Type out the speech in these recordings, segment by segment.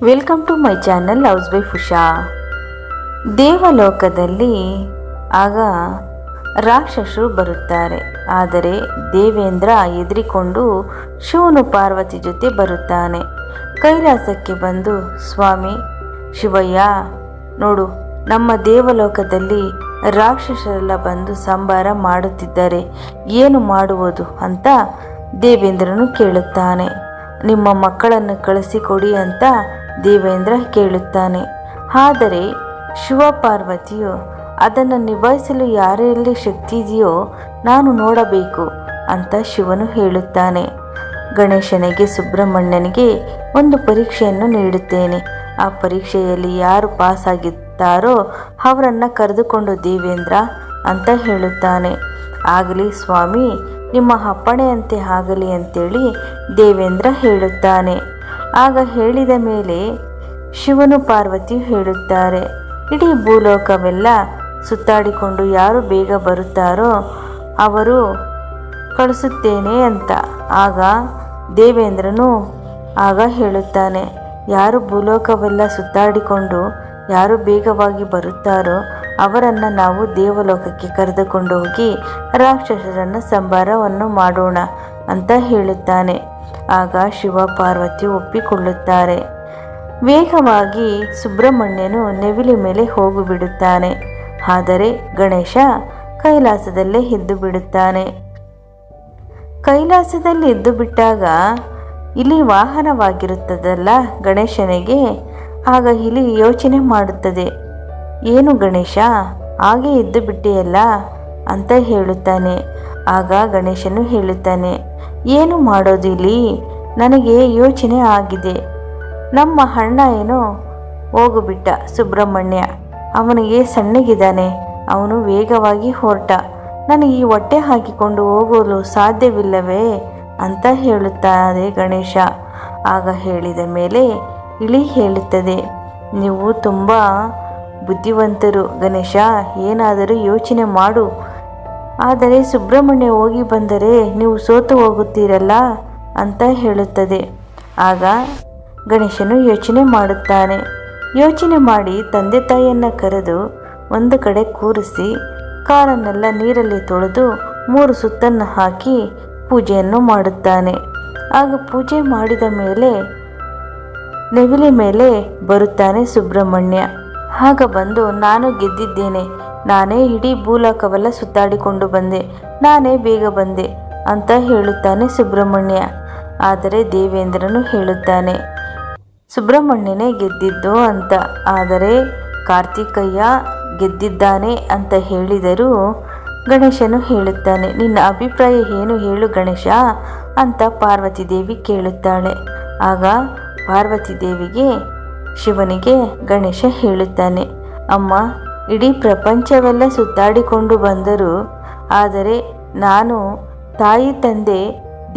Welcome to my channel housewife Usha. ದೇವಲೋಕದಲ್ಲಿ ಆಗ ರಾಕ್ಷಸರು ಬರುತ್ತಾರೆ. ಆದರೆ ದೇವೇಂದ್ರ ಹೆದರಿಕೊಂಡು ಶಿವನು ಪಾರ್ವತಿ ಜೊತೆ ಬರುತ್ತಾನೆ. ಕೈಲಾಸಕ್ಕೆ ಬಂದು, ಸ್ವಾಮಿ ಶಿವಯ್ಯ ನೋಡು, ನಮ್ಮ ದೇವಲೋಕದಲ್ಲಿ ರಾಕ್ಷಸರೆಲ್ಲ ಬಂದು ಸಂಹಾರ ಮಾಡುತ್ತಿದ್ದಾರೆ, ಏನು ಮಾಡುವುದು ಅಂತ ದೇವೇಂದ್ರನು ಕೇಳುತ್ತಾನೆ. ನಿಮ್ಮ ಮಕ್ಕಳನ್ನು ಕಳಿಸಿಕೊಡಿ ಅಂತ ದೇವೇಂದ್ರ ಕೇಳುತ್ತಾನೆ. ಆದರೆ ಶಿವ ಪಾರ್ವತಿಯು ಅದನ್ನು ನಿಭಾಯಿಸಲು ಯಾರಲ್ಲಿ ಶಕ್ತಿ ಇದೆಯೋ ನಾನು ನೋಡಬೇಕು ಅಂತ ಶಿವನು ಹೇಳುತ್ತಾನೆ. ಗಣೇಶನಿಗೆ ಸುಬ್ರಹ್ಮಣ್ಯನಿಗೆ ಒಂದು ಪರೀಕ್ಷೆಯನ್ನು ನೀಡುತ್ತೇನೆ, ಆ ಪರೀಕ್ಷೆಯಲ್ಲಿ ಯಾರು ಪಾಸ್ ಆಗಿದ್ದಾರೋ ಅವರನ್ನು ಕರೆದುಕೊಂಡು ದೇವೇಂದ್ರ ಅಂತ ಹೇಳುತ್ತಾನೆ. ಆಗಲಿ ಸ್ವಾಮಿ, ನಿಮ್ಮ ಅಪ್ಪಣೆಯಂತೆ ಆಗಲಿ ಅಂತೇಳಿ ದೇವೇಂದ್ರ ಹೇಳುತ್ತಾನೆ. ಆಗ ಹೇಳಿದ ಮೇಲೆ ಶಿವನು ಪಾರ್ವತಿಯು ಹೇಳುತ್ತಾರೆ, ಇಡೀ ಭೂಲೋಕವೆಲ್ಲ ಸುತ್ತಾಡಿಕೊಂಡು ಯಾರು ಬೇಗ ಬರುತ್ತಾರೋ ಅವರು ಕಳಿಸುತ್ತೇನೆ ಅಂತ. ಆಗ ದೇವೇಂದ್ರನು ಹೇಳುತ್ತಾನೆ, ಯಾರು ಭೂಲೋಕವೆಲ್ಲ ಸುತ್ತಾಡಿಕೊಂಡು ಯಾರು ಬೇಗವಾಗಿ ಬರುತ್ತಾರೋ ಅವರನ್ನು ನಾವು ದೇವಲೋಕಕ್ಕೆ ಕರೆದುಕೊಂಡು ಹೋಗಿ ರಾಕ್ಷಸರನ್ನು ಸಂಹಾರವನ್ನು ಮಾಡೋಣ ಅಂತ ಹೇಳುತ್ತಾನೆ. ಆಗ ಶಿವ ಪಾರ್ವತಿ ಒಪ್ಪಿಕೊಳ್ಳುತ್ತಾರೆ. ವೇಗವಾಗಿ ಸುಬ್ರಹ್ಮಣ್ಯನು ನೆವಿಲಿ ಮೇಲೆ ಹೋಗಿಬಿಡುತ್ತಾನೆ. ಆದರೆ ಗಣೇಶ ಕೈಲಾಸದಲ್ಲೇ ಇದ್ದು ಬಿಡುತ್ತಾನೆ. ಕೈಲಾಸದಲ್ಲಿ ಇದ್ದು ಬಿಟ್ಟಾಗ ಇಲಿ ವಾಹನವಾಗಿರುತ್ತದಲ್ಲ ಗಣೇಶನಿಗೆ. ಆಗ ಇಲಿ ಯೋಚನೆ ಮಾಡುತ್ತದೆ, ಏನು ಗಣೇಶ ಹಾಗೆ ಇದ್ದು ಬಿಟ್ಟೆಯಲ್ಲ ಅಂತ ಹೇಳುತ್ತಾನೆ. ಆಗ ಗಣೇಶನು ಹೇಳುತ್ತಾನೆ, ಏನು ಮಾಡೋದಿಲ್ಲಿ, ನನಗೆ ಯೋಚನೆ ಆಗಿದೆ. ನಮ್ಮ ಅಣ್ಣ ಏನೋ ಹೋಗಿಬಿಟ್ಟ ಸುಬ್ರಹ್ಮಣ್ಯ, ಅವನಿಗೆ ಸಣ್ಣಗಿದ್ದಾನೆ, ಅವನು ವೇಗವಾಗಿ ಹೊರಟ, ನನಗೆ ಈ ಹೊಟ್ಟೆ ಹಾಕಿಕೊಂಡು ಹೋಗಲು ಸಾಧ್ಯವಿಲ್ಲವೇ ಅಂತ ಹೇಳುತ್ತಾರೆ ಗಣೇಶ. ಆಗ ಹೇಳಿದ ಮೇಲೆ ಇಲಿ ಹೇಳುತ್ತದೆ, ನೀವು ತುಂಬ ಬುದ್ಧಿವಂತರು ಗಣೇಶ, ಏನಾದರೂ ಯೋಚನೆ ಮಾಡು. ಆದರೆ ಸುಬ್ರಹ್ಮಣ್ಯ ಹೋಗಿ ಬಂದರೆ ನೀವು ಸೋತು ಹೋಗುತ್ತೀರಲ್ಲ ಅಂತ ಹೇಳುತ್ತದೆ. ಆಗ ಗಣೇಶನು ಯೋಚನೆ ಮಾಡುತ್ತಾನೆ. ಯೋಚನೆ ಮಾಡಿ ತಂದೆ ತಾಯಿಯನ್ನು ಕರೆದು ಒಂದು ಕಡೆ ಕೂರಿಸಿ ಕಾಲನ್ನೆಲ್ಲ ನೀರಲ್ಲಿ ತೊಳೆದು 3 ಸುತ್ತನ್ನು ಹಾಕಿ ಪೂಜೆಯನ್ನು ಮಾಡುತ್ತಾನೆ. ಆಗ ಪೂಜೆ ಮಾಡಿದ ಮೇಲೆ ನೆವಿಲಿ ಮೇಲೆ ಬರುತ್ತಾನೆ ಸುಬ್ರಹ್ಮಣ್ಯ. ಆಗ ಬಂದು, ನಾನು ಗೆದ್ದಿದ್ದೇನೆ, ನಾನೇ ಇಡೀ ಭೂಲೋಕವೆಲ್ಲ ಸುತ್ತಾಡಿಕೊಂಡು ಬಂದೆ, ನಾನೇ ಬೇಗ ಬಂದೆ ಅಂತ ಹೇಳುತ್ತಾನೆ ಸುಬ್ರಹ್ಮಣ್ಯ. ಆದರೆ ದೇವೇಂದ್ರನು ಹೇಳುತ್ತಾನೆ, ಸುಬ್ರಹ್ಮಣ್ಯನೇ ಗೆದ್ದಿದ್ದು ಅಂತ. ಆದರೆ ಕಾರ್ತಿಕಯ್ಯ ಗೆದ್ದಿದ್ದಾನೆ ಅಂತ ಹೇಳಿದರೂ ಗಣೇಶನು ಹೇಳುತ್ತಾನೆ, ನಿನ್ನ ಅಭಿಪ್ರಾಯ ಏನು ಹೇಳು ಗಣೇಶ ಅಂತ ಪಾರ್ವತಿ ದೇವಿ ಕೇಳುತ್ತಾಳೆ. ಆಗ ಪಾರ್ವತಿ ದೇವಿಗೆ ಶಿವನಿಗೆ ಗಣೇಶ ಹೇಳುತ್ತಾನೆ, ಅಮ್ಮ, ಇಡೀ ಪ್ರಪಂಚವೆಲ್ಲ ಸುತ್ತಾಡಿಕೊಂಡು ಬಂದರು, ಆದರೆ ನಾನು ತಾಯಿ ತಂದೆ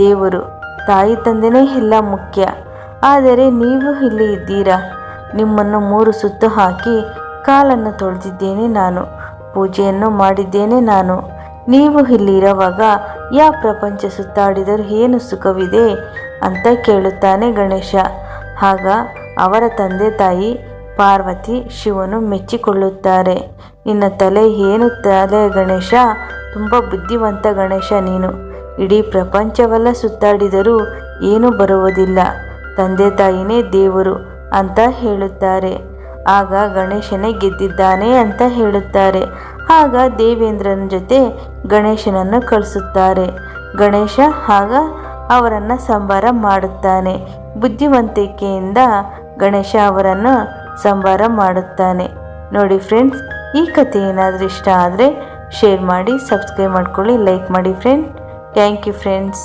ದೇವರು, ತಾಯಿ ತಂದೆನೇ ಎಲ್ಲ ಮುಖ್ಯ. ಆದರೆ ನೀವು ಇಲ್ಲಿ ಇದ್ದೀರಾ, ನಿಮ್ಮನ್ನು 3 ಸುತ್ತು ಹಾಕಿ ಕಾಲನ್ನು ತೊಳೆದಿದ್ದೇನೆ ನಾನು, ಪೂಜೆಯನ್ನು ಮಾಡಿದ್ದೇನೆ ನಾನು. ನೀವು ಇಲ್ಲಿ ಇರುವಾಗ ಯಾವ ಪ್ರಪಂಚ ಸುತ್ತಾಡಿದರೂ ಏನು ಸುಖವಿದೆ ಅಂತ ಕೇಳುತ್ತಾನೆ ಗಣೇಶ. ಆಗ ಅವರ ತಂದೆ ತಾಯಿ ಪಾರ್ವತಿ ಶಿವನು ಮೆಚ್ಚಿಕೊಳ್ಳುತ್ತಾರೆ. ನಿನ್ನ ತಲೆ ಏನು ತಲೆ ಗಣೇಶ, ತುಂಬ ಬುದ್ಧಿವಂತ ಗಣೇಶ ನೀನು, ಇಡೀ ಪ್ರಪಂಚವೆಲ್ಲ ಸುತ್ತಾಡಿದರೂ ಏನೂ ಬರುವುದಿಲ್ಲ, ತಂದೆ ತಾಯಿನೇ ದೇವರು ಅಂತ ಹೇಳುತ್ತಾರೆ. ಆಗ ಗಣೇಶನೇ ಗೆದ್ದಿದ್ದಾನೆ ಅಂತ ಹೇಳುತ್ತಾರೆ. ಆಗ ದೇವೇಂದ್ರನ ಜೊತೆ ಗಣೇಶನನ್ನು ಕಳಿಸುತ್ತಾರೆ. ಗಣೇಶ ಆಗ ಅವರನ್ನು ಸಂಹಾರ ಮಾಡುತ್ತಾನೆ. ಬುದ್ಧಿವಂತಿಕೆಯಿಂದ ಗಣೇಶ ಅವರನ್ನು ಸಂಹಾರ ಮಾಡುತ್ತಾನೆ. ನೋಡಿ ಫ್ರೆಂಡ್ಸ್, ಈ ಕಥೆ ಏನಾದರೂ ಇಷ್ಟ ಆದರೆ ಶೇರ್ ಮಾಡಿ, ಸಬ್ಸ್ಕ್ರೈಬ್ ಮಾಡ್ಕೊಳ್ಳಿ, ಲೈಕ್ ಮಾಡಿ ಫ್ರೆಂಡ್. Thank you friends.